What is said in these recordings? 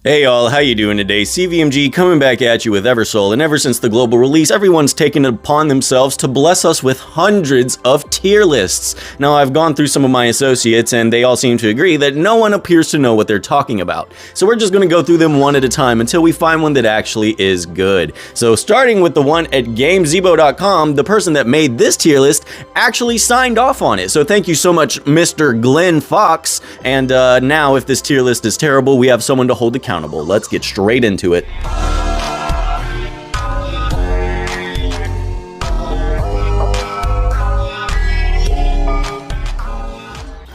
Hey y'all, how you doing today? CVMG coming back at you with Eversoul, and ever since the global release, everyone's taken it upon themselves to bless us with hundreds of tier lists. Now, I've gone through some of my associates, and they all seem to agree that no one appears to know what they're talking about. So we're just going to go through them one at a time until we find one that actually is good. So starting with the one at GameZebo.com, the person that made this tier list actually signed off on it. So thank you so much, Mr. Glen Fox. And now, if this tier list is terrible, we have someone to hold accountable. Let's get straight into it.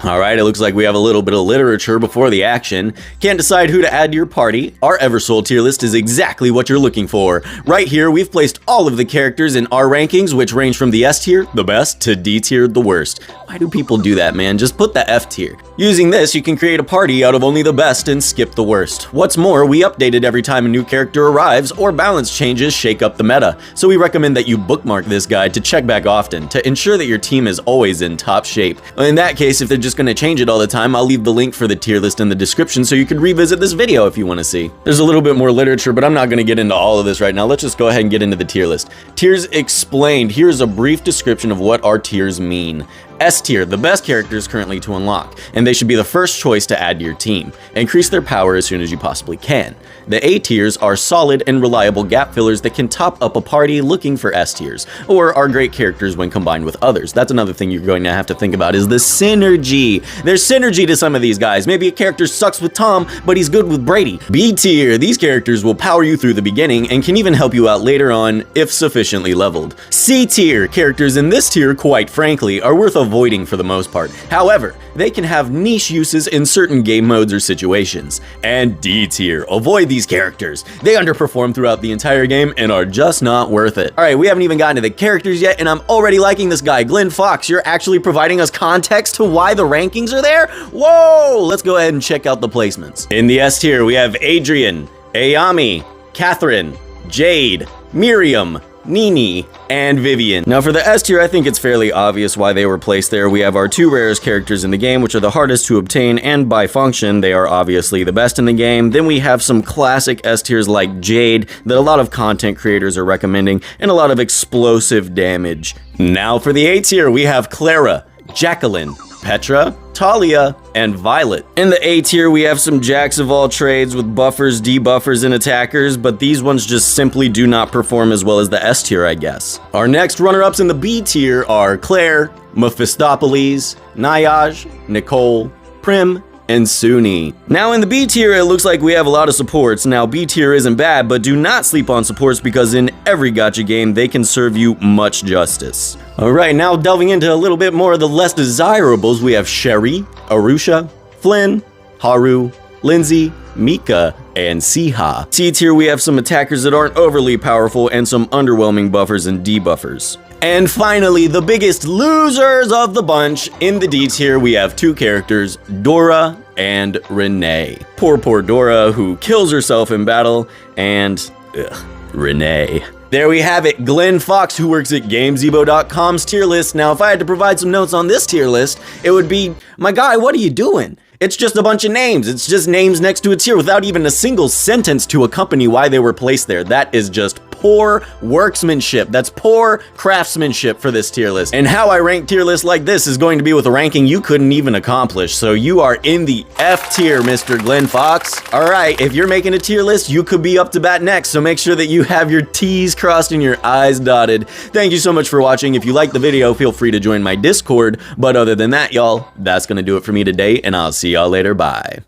Alright, it looks like we have a little bit of literature before the action. Can't decide who to add to your party? Our Eversoul tier list is exactly what you're looking for. Right here, we've placed all of the characters in our rankings, which range from the S tier, the best, to D tier, the worst. Why do people do that, man? Just put the F tier. Using this, you can create a party out of only the best and skip the worst. What's more, we update it every time a new character arrives or balance changes shake up the meta. So we recommend that you bookmark this guide to check back often to ensure that your team is always in top shape. In that case, if they're just going to change it all the time, I'll leave the link for the tier list in the description so you can revisit this video if you want to see. There's a little bit more literature, but I'm not going to get into all of this right now. Let's just go ahead and get into the tier list. Tiers explained. Here's a brief description of what our tiers mean. S tier, the best characters currently to unlock, and they should be the first choice to add to your team. Increase their power as soon as you possibly can. The A tiers are solid and reliable gap fillers that can top up a party looking for S tiers, or are great characters when combined with others. That's another thing you're going to have to think about is the synergy. There's synergy to some of these guys. Maybe a character sucks with Tom, but he's good with Brady. B tier, these characters will power you through the beginning and can even help you out later on if sufficiently leveled. C tier, characters in this tier, quite frankly, are worth avoiding for the most part. However, they can have niche uses in certain game modes or situations. And D tier, avoid these characters. They underperform throughout the entire game and are just not worth it. Alright, we haven't even gotten to the characters yet, and I'm already liking this guy, Glen Fox. You're actually providing us context to why the rankings are there? Whoa! Let's go ahead and check out the placements. In the S tier, we have Adrian, Ayami, Catherine, Jade, Miriam, Nini, and Vivian. Now for the S tier, I think it's fairly obvious why they were placed there. We have our two rarest characters in the game, which are the hardest to obtain, and by function, they are obviously the best in the game. Then we have some classic S tiers like Jade that a lot of content creators are recommending, and a lot of explosive damage. Now for the A tier, we have Clara, Jacqueline, Petra, Talia, and Violet. In the A tier, we have some jacks of all trades with buffers, debuffers, and attackers, but these ones just simply do not perform as well as the S tier, I guess. Our next runner-ups in the B tier are Claire, Mephistopheles, Nyaj, Nicole, Prim, and Suni. Now in the B tier, it looks like we have a lot of supports. Now B tier isn't bad, but do not sleep on supports because in every gacha game, they can serve you much justice. Alright, now delving into a little bit more of the less desirables, we have Sherry, Arusha, Flynn, Haru, Lindsay, Mika, and Siha. C tier, we have some attackers that aren't overly powerful and some underwhelming buffers and debuffers. And finally, the biggest losers of the bunch, in the D tier, we have two characters, Dora and Renee. Poor Dora, who kills herself in battle, and Renee. There we have it, Glen Fox, who works at GameZebo.com's tier list. Now, if I had to provide some notes on this tier list, it would be, my guy, what are you doing? It's just a bunch of names. It's just names next to a tier without even a single sentence to accompany why they were placed there. That is just poor workmanship. That's poor craftsmanship for this tier list. And how I rank tier lists like this is going to be with a ranking you couldn't even accomplish. So you are in the F tier, Mr. Glen Fox. All right, if you're making a tier list, you could be up to bat next. So make sure that you have your T's crossed and your I's dotted. Thank you so much for watching. If you liked the video, feel free to join my Discord. But other than that, y'all, that's gonna do it for me today, and I'll see y'all later. Bye.